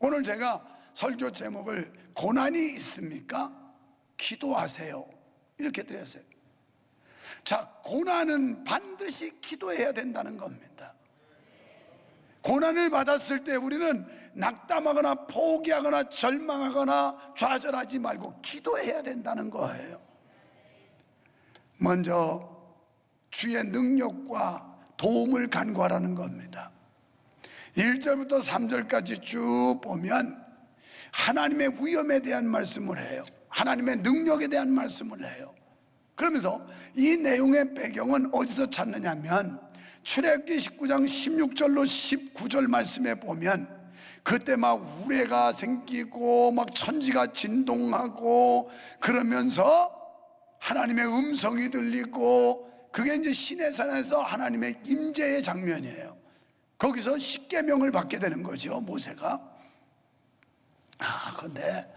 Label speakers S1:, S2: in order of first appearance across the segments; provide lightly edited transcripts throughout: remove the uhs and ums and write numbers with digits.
S1: 오늘 제가 설교 제목을 고난이 있습니까? 기도하세요 이렇게 드렸어요. 자, 고난은 반드시 기도해야 된다는 겁니다. 고난을 받았을 때 우리는 낙담하거나 포기하거나 절망하거나 좌절하지 말고 기도해야 된다는 거예요. 먼저 주의 능력과 도움을 간구하라는 겁니다. 1절부터 3절까지 쭉 보면 하나님의 위엄에 대한 말씀을 해요. 하나님의 능력에 대한 말씀을 해요. 그러면서 이 내용의 배경은 어디서 찾느냐면 출애굽기 19장 16절로 19절 말씀에 보면 그때 막 우레가 생기고 막 천지가 진동하고 그러면서 하나님의 음성이 들리고 그게 이제 시내산에서 하나님의 임재의 장면이에요. 거기서 십계명을 받게 되는 거죠, 모세가. 근데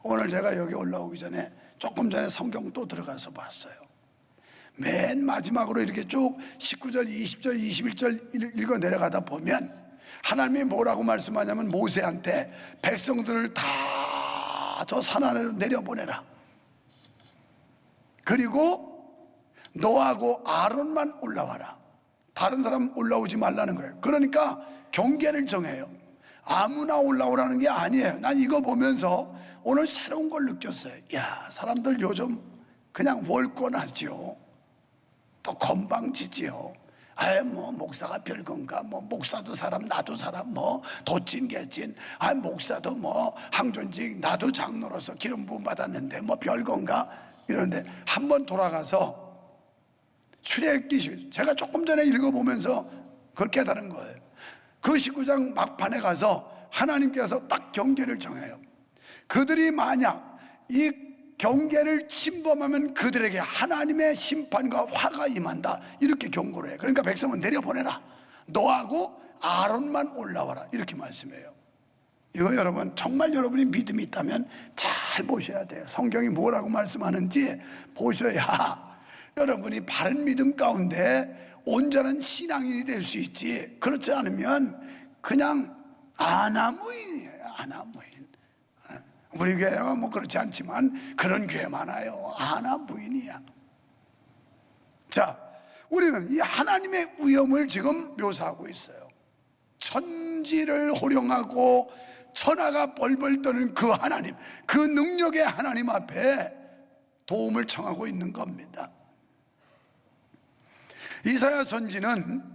S1: 오늘 제가 여기 올라오기 전에 조금 전에 성경 또 들어가서 봤어요. 맨 마지막으로 이렇게 쭉 19절, 20절, 21절 읽어 내려가다 보면 하나님이 뭐라고 말씀하냐면 모세한테 백성들을 다 저 산 아래로 내려보내라. 그리고 너하고 아론만 올라와라. 다른 사람 올라오지 말라는 거예요. 그러니까 경계를 정해요. 아무나 올라오라는 게 아니에요. 난 이거 보면서 오늘 새로운 걸 느꼈어요. 야, 사람들 요즘 그냥 월권하지요. 또 건방지지요. 뭐 목사가 별건가, 뭐 목사도 사람 나도 사람, 뭐 도찐 개찐, 목사도 뭐 항존직 나도 장로로서 기름 부음 받았는데 뭐 별건가 이러는데 한번 돌아가서 출애굽기 제가 조금 전에 읽어보면서 그걸 깨달은 거예요. 그 19장 막판에 가서 하나님께서 딱 경계를 정해요. 그들이 만약 이 경계를 침범하면 그들에게 하나님의 심판과 화가 임한다 이렇게 경고를 해요. 그러니까 백성은 내려보내라. 너하고 아론만 올라와라 이렇게 말씀해요. 이거 여러분 정말 여러분이 믿음이 있다면 잘 보셔야 돼요. 성경이 뭐라고 말씀하는지 보셔야 여러분이 바른 믿음 가운데 온전한 신앙인이 될 수 있지. 그렇지 않으면 그냥 아나무인이에요. 아나무인. 우리 교회가 뭐 그렇지 않지만 그런 교회 많아요. 아나무인이야. 자, 우리는 이 하나님의 위엄을 지금 묘사하고 있어요. 천지를 호령하고 천하가 벌벌 떠는 그 하나님, 그 능력의 하나님 앞에 도움을 청하고 있는 겁니다. 이사야 선지는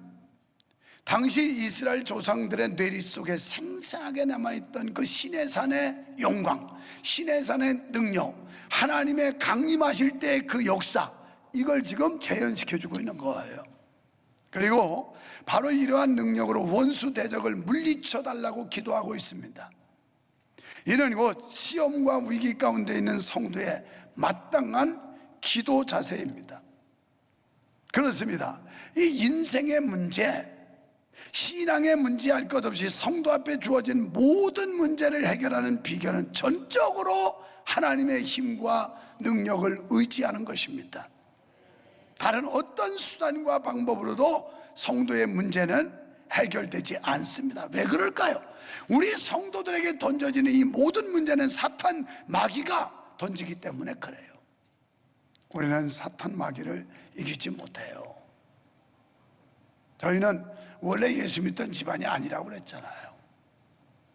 S1: 당시 이스라엘 조상들의 뇌리 속에 생생하게 남아있던 그 시내산의 영광, 시내산의 능력, 하나님의 강림하실 때 그 역사, 이걸 지금 재현시켜주고 있는 거예요. 그리고 바로 이러한 능력으로 원수 대적을 물리쳐 달라고 기도하고 있습니다. 이는 곧 시험과 위기 가운데 있는 성도의 마땅한 기도 자세입니다. 그렇습니다. 이 인생의 문제, 신앙의 문제 할 것 없이 성도 앞에 주어진 모든 문제를 해결하는 비결은 전적으로 하나님의 힘과 능력을 의지하는 것입니다. 다른 어떤 수단과 방법으로도 성도의 문제는 해결되지 않습니다. 왜 그럴까요? 우리 성도들에게 던져지는 이 모든 문제는 사탄 마귀가 던지기 때문에 그래요. 우리는 사탄 마귀를 이기지 못해요. 저희는 원래 예수 믿던 집안이 아니라고 그랬잖아요.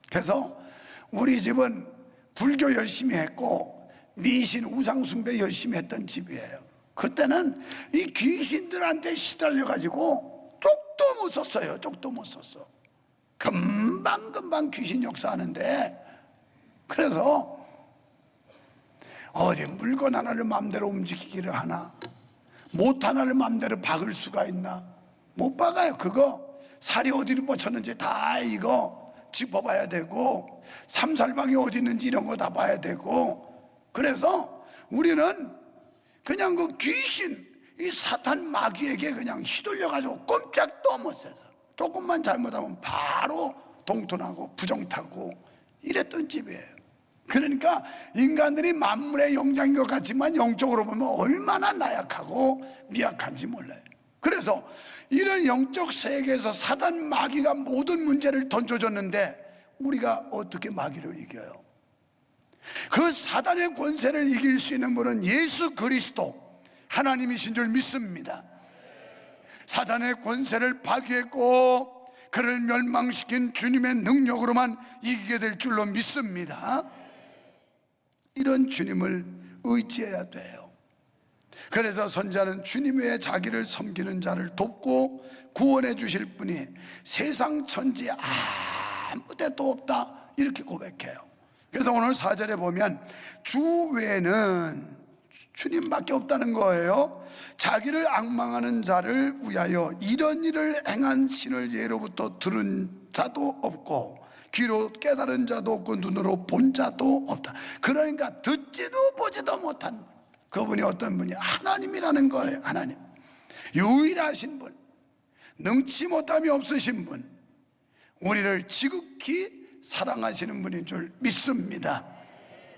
S1: 그래서 우리 집은 불교 열심히 했고 미신 우상 숭배 열심히 했던 집이에요. 그때는 이 귀신들한테 시달려 가지고 쪽도 못 썼어요. 쪽도 못 썼어. 금방금방 귀신 역사하는데, 그래서 어디 물건 하나를 마음대로 움직이기를 하나, 못 하나를 마음대로 박을 수가 있나? 못 박아요. 그거 살이 어디로 뻗쳤는지 다 이거 짚어봐야 되고, 삼살방이 어디 있는지 이런 거 다 봐야 되고. 그래서 우리는 그냥 그 귀신, 이 사탄 마귀에게 그냥 휘둘려가지고 꼼짝도 못 써서 조금만 잘못하면 바로 동통하고 부정타고 이랬던 집이에요. 그러니까 인간들이 만물의 영장인 것 같지만 영적으로 보면 얼마나 나약하고 미약한지 몰라요. 그래서 이런 영적 세계에서 사단 마귀가 모든 문제를 던져줬는데 우리가 어떻게 마귀를 이겨요? 그 사단의 권세를 이길 수 있는 분은 예수 그리스도 하나님이신 줄 믿습니다. 사단의 권세를 파괴했고 그를 멸망시킨 주님의 능력으로만 이기게 될 줄로 믿습니다. 이런 주님을 의지해야 돼요. 그래서 선지자는 주님 외에 자기를 섬기는 자를 돕고 구원해 주실 분이 세상 천지에 아무 데도 없다, 이렇게 고백해요. 그래서 오늘 4절에 보면 주 외에는 주님밖에 없다는 거예요. 자기를 앙망하는 자를 위하여 이런 일을 행한 신을 예로부터 들은 자도 없고 귀로 깨달은 자도 없고 눈으로 본 자도 없다. 그러니까 듣지도 보지도 못한 분, 그분이 어떤 분이 하나님이라는 거예요. 하나님, 유일하신 분, 능치 못함이 없으신 분, 우리를 지극히 사랑하시는 분인 줄 믿습니다.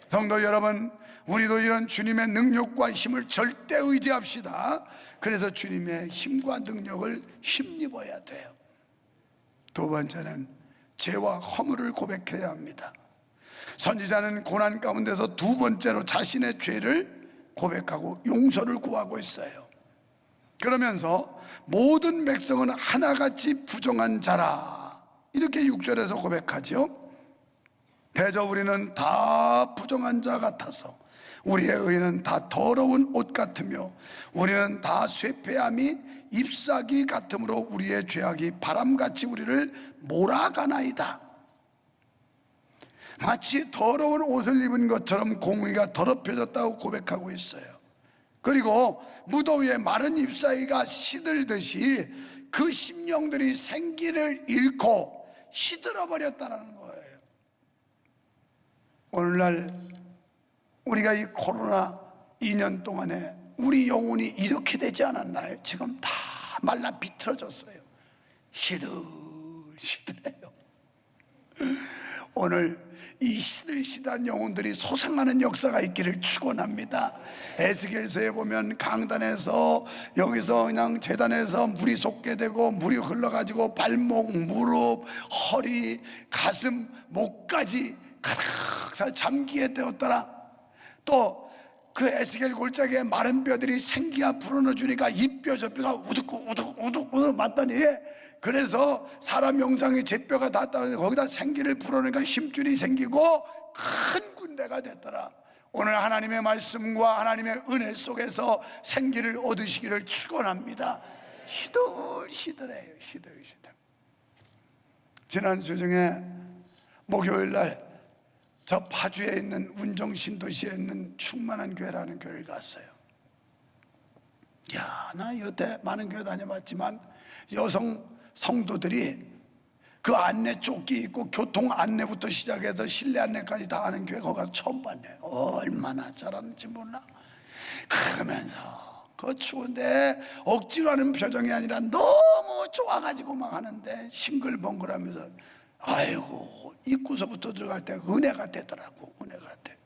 S1: 성도 여러분, 우리도 이런 주님의 능력과 힘을 절대 의지합시다. 그래서 주님의 힘과 능력을 힘입어야 돼요. 두 번째는 죄와 허물을 고백해야 합니다. 선지자는 고난 가운데서 두 번째로 자신의 죄를 고백하고 용서를 구하고 있어요. 그러면서 모든 백성은 하나같이 부정한 자라, 이렇게 6절에서 고백하죠. 대저 우리는 다 부정한 자 같아서 우리의 의는 다 더러운 옷 같으며 우리는 다 쇠폐함이 잎사귀 같으므로 우리의 죄악이 바람같이 우리를 몰아가나이다. 마치 더러운 옷을 입은 것처럼 공의가 더럽혀졌다고 고백하고 있어요. 그리고 무더위에 마른 잎사귀가 시들듯이 그 심령들이 생기를 잃고 시들어 버렸다는 거예요. 오늘날 우리가 이 코로나 2년 동안에 우리 영혼이 이렇게 되지 않았나요? 지금 다 말라 비틀어졌어요. 시들시들해요. 오늘 이 시들시들한 영혼들이 소생하는 역사가 있기를 축원합니다. 에스겔서에 보면 강단에서 여기서 그냥 제단에서 물이 솟게 되고 물이 흘러가지고 발목, 무릎, 허리, 가슴, 목까지 가득 잠기게 되었더라. 또 그 에스겔 골짜기에 마른 뼈들이 생기가 불어넣어주니까 이 뼈 저 뼈가 우둑 맞더니, 그래서 사람 영상에 제 뼈가 닿았다는데 거기다 생기를 불어넣으니까 힘줄이 생기고 큰 군대가 됐더라. 오늘 하나님의 말씀과 하나님의 은혜 속에서 생기를 얻으시기를 축원합니다. 시들시들해요. 시들시들. 지난주 중에 목요일날 저 파주에 있는 운정신도시에 있는 충만한 교회라는 교회를 갔어요. 나 여태 많은 교회 다녀봤지만 여성 성도들이 그 안내 조끼 입고 교통 안내부터 시작해서 실내 안내까지 다 하는 교회 거기 가서 처음 봤네요. 얼마나 잘하는지 몰라. 그러면서 그 추운데 억지로 하는 표정이 아니라 너무 좋아가지고 막 하는데 싱글벙글하면서 아이고 입구서부터 들어갈 때 은혜가 되더라고. 은혜가 돼.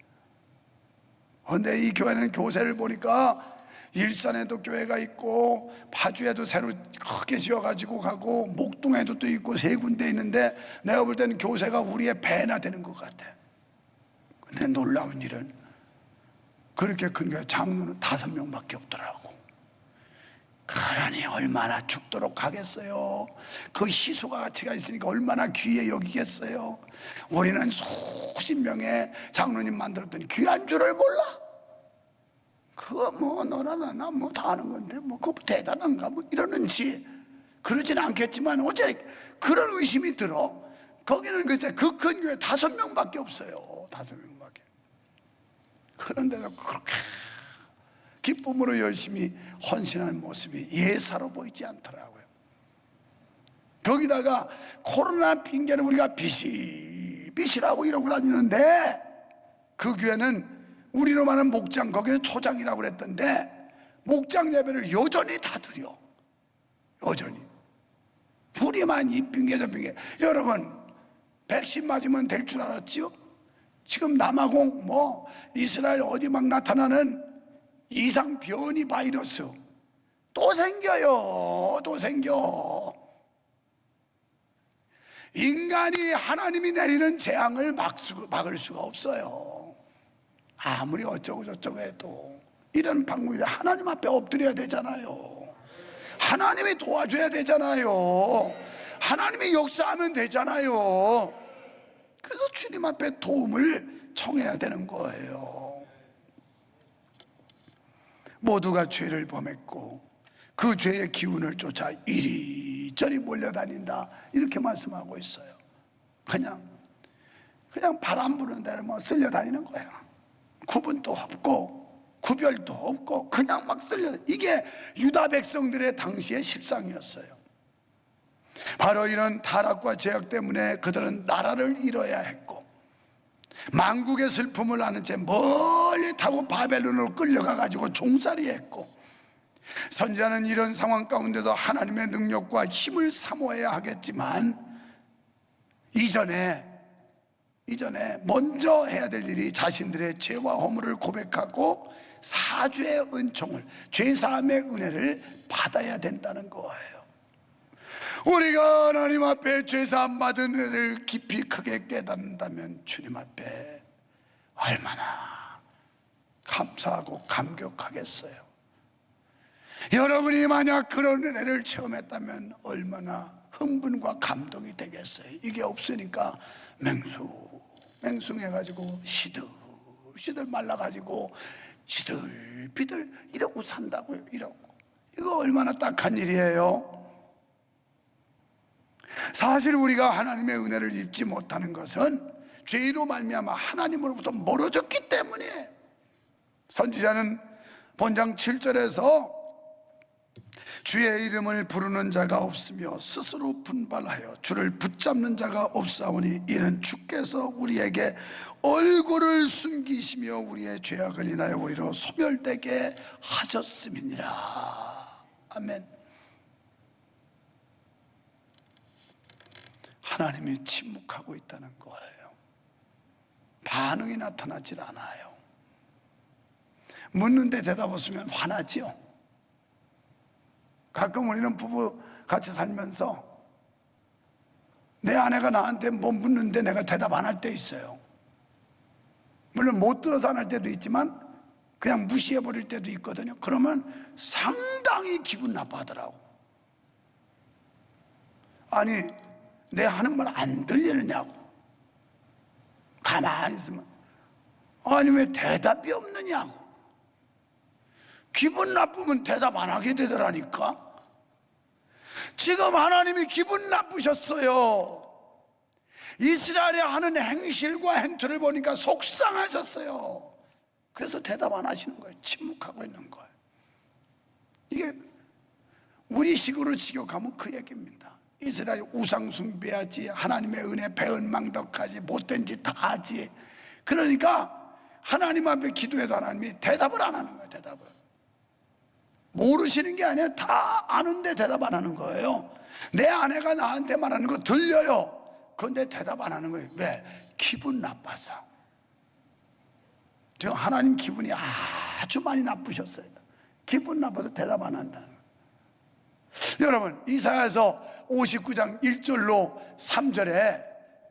S1: 그런데 이 교회는 교세를 보니까 일산에도 교회가 있고 파주에도 새로 크게 지어가지고 가고 목동에도 또 있고 세 군데 있는데 내가 볼 때는 교세가 우리의 배나 되는 것 같아. 근데 놀라운 일은 그렇게 큰 교회 장로는 5명밖에 없더라고. 그러니 얼마나 죽도록 하겠어요. 그 희소가 가치가 있으니까 얼마나 귀해 여기겠어요. 우리는 수십 명의 장로님 만들었더니 귀한 줄을 몰라. 그거 뭐 너나 나나 뭐 다 아는 건데 뭐 그거 대단한가 뭐 이러는지 그러진 않겠지만 어째 그런 의심이 들어. 거기는 글쎄 그 큰 교회 5명밖에 없어요. 5명밖에. 그런데도 그렇게 기쁨으로 열심히 헌신하는 모습이 예사로 보이지 않더라고요. 거기다가 코로나 핑계는 우리가 비시라고 이러고 다니는데 그 교회는 우리로 말하는 목장, 거기는 초장이라고 그랬던데 목장 예배를 여전히 다 드려. 여전히. 우리만 이 핑계 저 핑계. 여러분 백신 맞으면 될 줄 알았지요? 지금 남아공 뭐 이스라엘 어디 막 나타나는 이상 변이 바이러스 또 생겨요. 또 생겨. 인간이 하나님이 내리는 재앙을 막을 수가 없어요. 아무리 어쩌고 저쩌고 해도 이런 방법이 하나님 앞에 엎드려야 되잖아요. 하나님이 도와줘야 되잖아요. 하나님이 역사하면 되잖아요. 그래서 주님 앞에 도움을 청해야 되는 거예요. 모두가 죄를 범했고 그 죄의 기운을 쫓아 이리저리 몰려다닌다, 이렇게 말씀하고 있어요. 그냥 바람 부는 대로 뭐 쓸려다니는 거예요. 구분도 없고 구별도 없고 그냥 막 쓸려. 이게 유다 백성들의 당시의 실상이었어요. 바로 이런 타락과 죄악 때문에 그들은 나라를 잃어야 했고 만국의 슬픔을 아는 채 멀리 타고 바벨론으로 끌려가 가지고 종살이 했고, 선지자는 이런 상황 가운데서 하나님의 능력과 힘을 사모해야 하겠지만 이전에 먼저 해야 될 일이 자신들의 죄와 허물을 고백하고 사죄의 은총을, 죄사함의 은혜를 받아야 된다는 거예요. 우리가 하나님 앞에 죄사함 받은 은혜를 깊이 크게 깨닫는다면 주님 앞에 얼마나 감사하고 감격하겠어요. 여러분이 만약 그런 은혜를 체험했다면 얼마나 흥분과 감동이 되겠어요. 이게 없으니까 맹숭해가지고 시들 말라가지고 시들비들 이러고 산다고요. 이거 얼마나 딱한 일이에요. 사실 우리가 하나님의 은혜를 입지 못하는 것은 죄로 말미암아 하나님으로부터 멀어졌기 때문이에요. 선지자는 본장 7절에서 주의 이름을 부르는 자가 없으며 스스로 분발하여 주를 붙잡는 자가 없사오니 이는 주께서 우리에게 얼굴을 숨기시며 우리의 죄악을 인하여 우리로 소멸되게 하셨음이니라. 아멘. 하나님이 침묵하고 있다는 거예요. 반응이 나타나질 않아요. 묻는데 대답 없으면 화나지요. 가끔 우리는 부부 같이 살면서 내 아내가 나한테 뭐 묻는데 내가 대답 안 할 때 있어요. 물론 못 들어서 안 할 때도 있지만 그냥 무시해버릴 때도 있거든요. 그러면 상당히 기분 나빠하더라고. 아니, 내 하는 말 안 들리느냐고. 가만히 있으면 아니 왜 대답이 없느냐고. 기분 나쁘면 대답 안 하게 되더라니까. 지금 하나님이 기분 나쁘셨어요. 이스라엘이 하는 행실과 행투를 보니까 속상하셨어요. 그래서 대답 안 하시는 거예요. 침묵하고 있는 거예요. 이게 우리식으로 직역하면 그 얘기입니다. 이스라엘이 우상 숭배하지, 하나님의 은혜 배은망덕하지, 못된 짓 다 하지. 그러니까 하나님 앞에 기도해도 하나님이 대답을 안 하는 거예요. 대답을 모르시는 게 아니에요. 다 아는데 대답 안 하는 거예요. 내 아내가 나한테 말하는 거 들려요. 그런데 대답 안 하는 거예요. 왜? 기분 나빠서. 지금 하나님 기분이 아주 많이 나쁘셨어요. 기분 나빠서 대답 안 한다는 거예요. 여러분, 이사야서 59장 1절로 3절에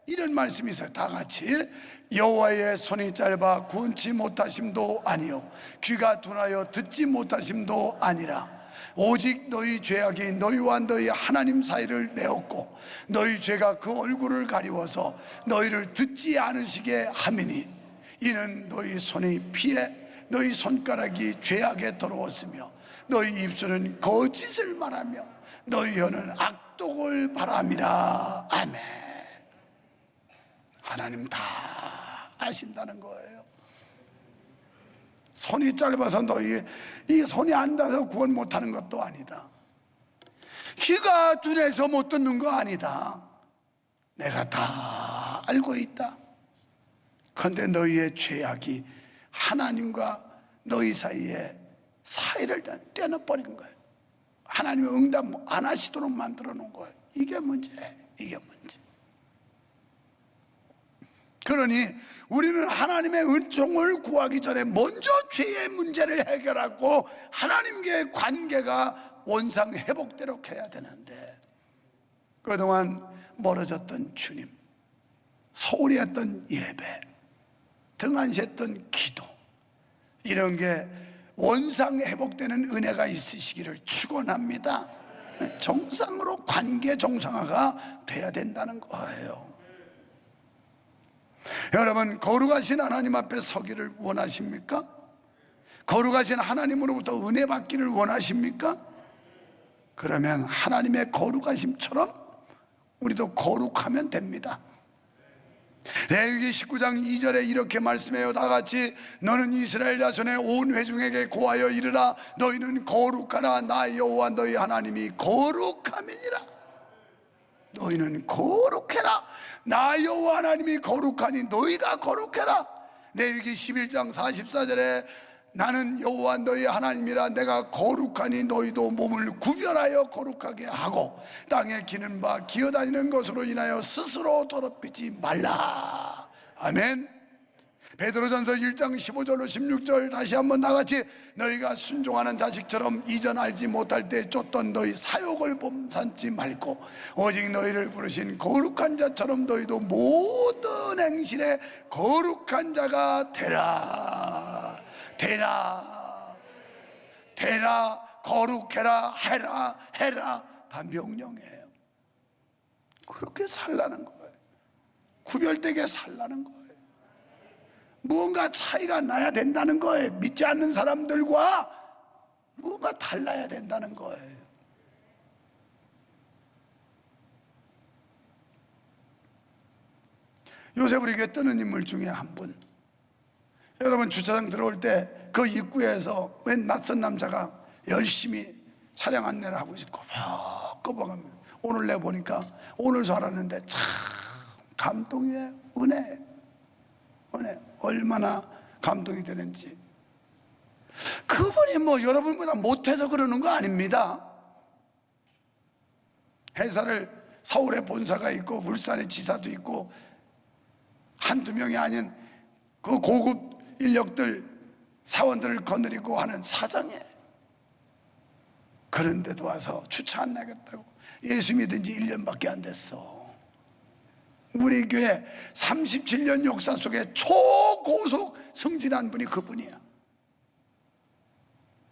S1: 이런 말씀이 있어요. 다 같이. 여호와의 손이 짧아 구원치 못하심도 아니요 귀가 둔하여 듣지 못하심도 아니라 오직 너희 죄악이 너희와 너희 하나님 사이를 내었고 너희 죄가 그 얼굴을 가리워서 너희를 듣지 않으시게 함이니 이는 너희 손이 피해 너희 손가락이 죄악에 더러웠으며 너희 입술은 거짓을 말하며 너희 혀는 악독을 바람이라. 아멘. 하나님 다 아신다는 거예요. 손이 짧아서 너희 이 손이 안 닿아서 구원 못하는 것도 아니다. 귀가 둔해서 못 듣는 거 아니다. 내가 다 알고 있다. 그런데 너희의 죄악이 하나님과 너희 사이를 떼어버린 거예요. 하나님의 응답 안 하시도록 만들어 놓은 거예요. 이게 문제예요. 이게 문제. 그러니 우리는 하나님의 은총을 구하기 전에 먼저 죄의 문제를 해결하고 하나님과의 관계가 원상 회복되도록 해야 되는데, 그동안 멀어졌던 주님, 소홀히 했던 예배, 등한시했던 기도, 이런 게 원상 회복되는 은혜가 있으시기를 축원합니다. 정상으로 관계 정상화가 돼야 된다는 거예요. 여러분, 거룩하신 하나님 앞에 서기를 원하십니까? 거룩하신 하나님으로부터 은혜 받기를 원하십니까? 그러면 하나님의 거룩하심처럼 우리도 거룩하면 됩니다. 레위기 19장 2절에 이렇게 말씀해요. 다 같이, 너는 이스라엘 자손의 온 회중에게 고하여 이르라. 너희는 거룩하라. 나 여호와 너희 하나님이 거룩함이니라. 너희는 거룩해라. 나 여호와 하나님이 거룩하니 너희가 거룩해라. 레위기 11장 44절에 나는 여호와 너희 하나님이라. 내가 거룩하니 너희도 몸을 구별하여 거룩하게 하고 땅에 기는 바 기어다니는 것으로 인하여 스스로 더럽히지 말라. 아멘. 베드로전서 1장 15절로 16절 다시 한번 나같이, 너희가 순종하는 자식처럼 이전 알지 못할 때 쫓던 너희 사욕을 범삼지 말고 오직 너희를 부르신 거룩한 자처럼 너희도 모든 행실에 거룩한 자가 되라. 되라, 거룩해라, 해라 다 명령이에요. 그렇게 살라는 거예요. 구별되게 살라는 거예요. 무언가 차이가 나야 된다는 거예요. 믿지 않는 사람들과 무언가 달라야 된다는 거예요. 요새 우리 교회 뜨는 인물 중에 한 분, 여러분 주차장 들어올 때 그 입구에서 웬 낯선 남자가 열심히 차량 안내를 하고 있고 꼬박꼬박하면, 오늘 내 보니까 오늘 줄 알았는데 참 감동이에요. 은혜 얼마나 감동이 되는지. 그분이 뭐 여러분보다 못해서 그러는 거 아닙니다. 회사를, 서울에 본사가 있고 울산에 지사도 있고 한두 명이 아닌 그 고급 인력들, 사원들을 거느리고 하는 사장이에요. 그런데도 와서 주차 안 나겠다고. 예수 믿은 지 1년밖에 안 됐어. 우리 교회 37년 역사 속에 초고속 승진한 분이 그분이야.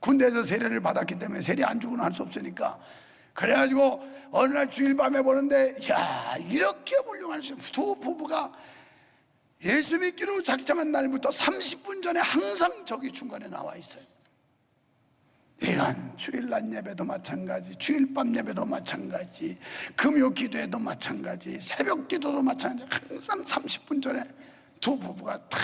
S1: 군대에서 세례를 받았기 때문에 세례 안 주고는 할 수 없으니까, 그래가지고 어느 날 주일 밤에 보는데, 야, 이렇게 훌륭한 두 부부가 예수 믿기로 작정한 날부터 30분 전에 항상 저기 중간에 나와 있어요. 이건 주일 낮 예배도 마찬가지, 주일 밤 예배도 마찬가지, 금요 기도에도 마찬가지, 새벽 기도도 마찬가지. 항상 30분 전에 두 부부가 다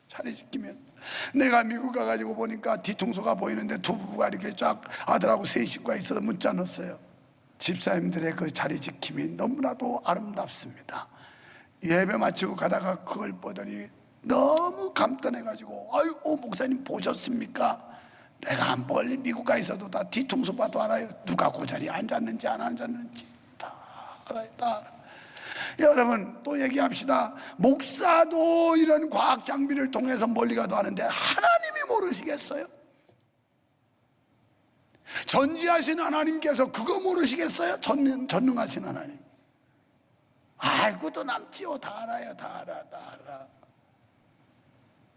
S1: 자리 지키면서, 내가 미국 가가지고 보니까 뒤통수가 보이는데 두 부부가 이렇게 쫙 아들하고 세 식구가 있어서 문자 넣었어요. 집사님들의 그 자리 지킴이 너무나도 아름답습니다. 예배 마치고 가다가 그걸 보더니 너무 감탄해가지고, 아유, 목사님 보셨습니까? 내가 멀리 미국 가 있어도 다 뒤통수 봐도 알아요. 누가 그 자리에 앉았는지 안 앉았는지 다 알아요. 다 알아요. 여러분, 또 얘기합시다. 목사도 이런 과학 장비를 통해서 멀리 가도 하는데 하나님이 모르시겠어요? 전지하신 하나님께서 그거 모르시겠어요? 전능하신 하나님. 알고도 남지요. 다 알아요. 다 알아.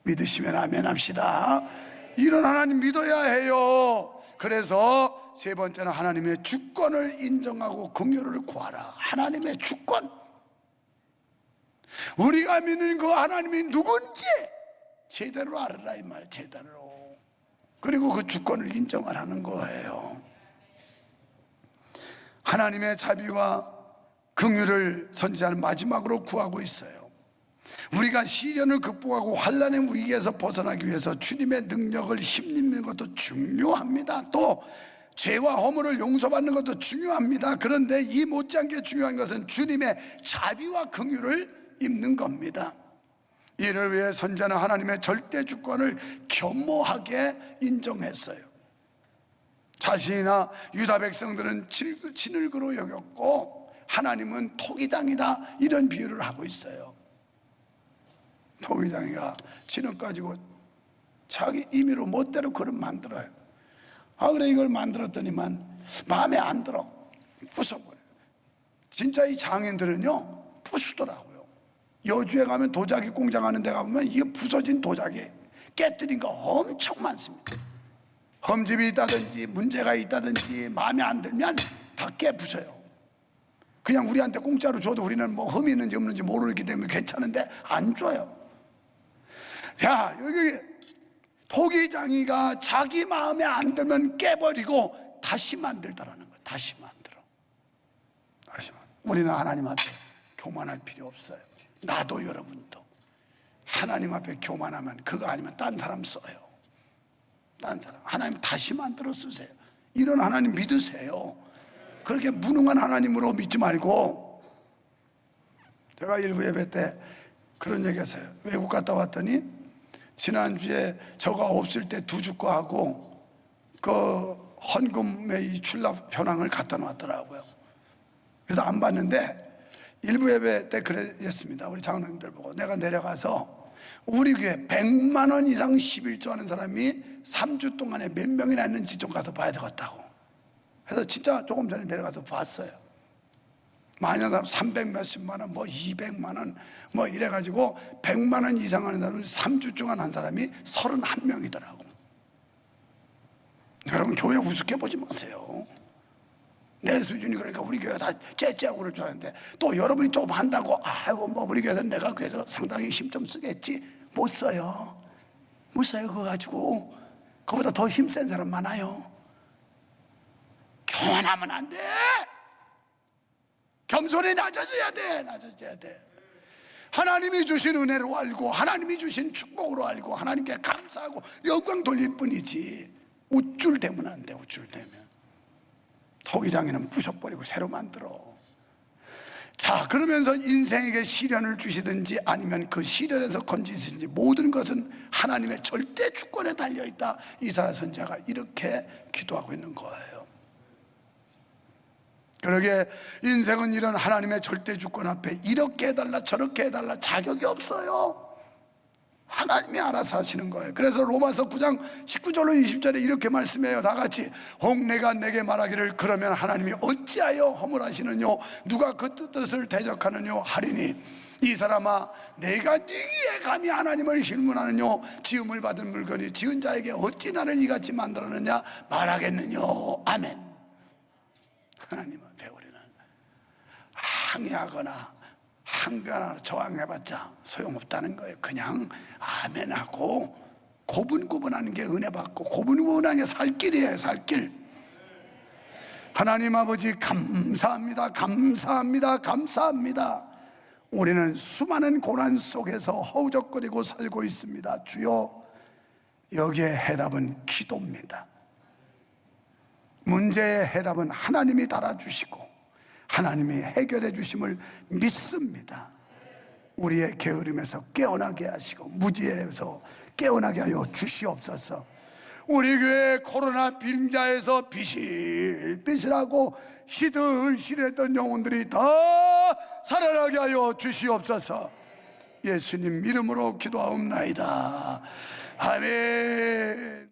S1: 믿으시면 아멘 합시다. 이런 하나님 믿어야 해요. 그래서 세 번째는 하나님의 주권을 인정하고 긍휼을 구하라. 하나님의 주권, 우리가 믿는 그 하나님이 누군지 제대로 알아라 이 말. 제대로. 그리고 그 주권을 인정하라는 거예요. 하나님의 자비와 긍휼을 선지자는 마지막으로 구하고 있어요. 우리가 시련을 극복하고 환난의 위기에서 벗어나기 위해서 주님의 능력을 힘입는 것도 중요합니다. 또 죄와 허물을 용서받는 것도 중요합니다. 그런데 이 못지않게 중요한 것은 주님의 자비와 긍휼을 입는 겁니다. 이를 위해 선지자는 하나님의 절대 주권을 겸허하게 인정했어요. 자신이나 유다 백성들은 진흙으로 여겼고 하나님은 토기장이다, 이런 비유를 하고 있어요. 토기장이가 진흙 가지고 자기 임의로 멋대로 그릇 만들어요. 그래 이걸 만들었더니만 마음에 안 들어, 부숴버려요. 진짜 이 장인들은요 부수더라고요. 여주에 가면 도자기 공장 하는 데 가보면 이게 부서진 도자기 깨뜨린 거 엄청 많습니다. 흠집이 있다든지 문제가 있다든지 마음에 안 들면 다 깨부셔요. 그냥 우리한테 공짜로 줘도 우리는 뭐 흠이 있는지 없는지 모르기 때문에 괜찮은데 안 줘요. 야, 여기 토기장이가 자기 마음에 안 들면 깨버리고 다시 만들더라는 거예요. 다시 만들어. 우리는 하나님 앞에 교만할 필요 없어요. 나도 여러분도 하나님 앞에 교만하면 그거 아니면 딴 사람 써요. 딴 사람. 하나님 다시 만들어 쓰세요. 이런 하나님 믿으세요. 그렇게 무능한 하나님으로 믿지 말고. 제가 일부 예배 때 그런 얘기 했어요. 외국 갔다 왔더니 지난주에 저가 없을 때 두 주거 하고 그 헌금의 이 출납 현황을 갖다 놨더라고요. 그래서 안 봤는데 일부 예배 때 그랬습니다. 우리 장로님들 보고 내가 내려가서 우리 교회 100만 원 이상 11조 하는 사람이 3주 동안에 몇 명이나 있는지 좀 가서 봐야 되겠다고. 그래서 진짜 조금 전에 내려가서 봤어요. 많은 사람 300 몇십만 원, 뭐 200만 원, 뭐 이래가지고 100만 원 이상 하는 사람은 3주 동안 한 사람이 31명이더라고. 여러분 교회 우습게 보지 마세요. 내 수준이 그러니까 우리 교회 다 째째하고 그럴 줄 알았는데 또 여러분이 좀 한다고 아이고 뭐 우리 교회에서는 내가 그래서 상당히 힘 좀 쓰겠지. 못 써요. 못 써요. 그거 가지고. 그보다 더 힘센 사람 많아요. 교만하면 안 돼. 겸손히 낮아져야 돼. 낮아져야 돼. 하나님이 주신 은혜로 알고 하나님이 주신 축복으로 알고 하나님께 감사하고 영광 돌릴 뿐이지 우쭐대면 안 돼. 우쭐대면 토기장이는 부숴버리고 새로 만들어. 자, 그러면서 인생에게 시련을 주시든지 아니면 그 시련에서 건지시든지 모든 것은 하나님의 절대 주권에 달려있다. 이사야 선지자가 이렇게 기도하고 있는 거예요. 그러게 인생은 이런 하나님의 절대 주권 앞에 이렇게 해달라 저렇게 해달라 자격이 없어요. 하나님이 알아서 하시는 거예요. 그래서 로마서 9장 19절로 20절에 이렇게 말씀해요. 다 같이 홍내가 내게 말하기를 그러면 하나님이 어찌하여 허물하시느뇨 누가 그 뜻을 대적하느뇨 하리니 이 사람아 내가 네게 감히 하나님을 질문하느뇨 지음을 받은 물건이 지은 자에게 어찌 나를 이같이 만들었느냐 말하겠느뇨. 아멘. 하나님 앞에 우리는 항의하거나 항변하거나 저항해봤자 소용없다는 거예요. 그냥 아멘하고 고분고분하는 게 은혜 받고 고분고분하는 게 살 길이에요. 살 길. 하나님 아버지 감사합니다. 감사합니다. 감사합니다. 우리는 수많은 고난 속에서 허우적거리고 살고 있습니다. 주여 여기에 해답은 기도입니다. 문제의 해답은 하나님이 달아주시고 하나님이 해결해 주심을 믿습니다. 우리의 게으름에서 깨어나게 하시고 무지에서 깨어나게 하여 주시옵소서. 우리 교회 코로나 빙자에서 비실비실하고 시들시들했던 영혼들이 다 살아나게 하여 주시옵소서. 예수님 이름으로 기도하옵나이다. 아멘.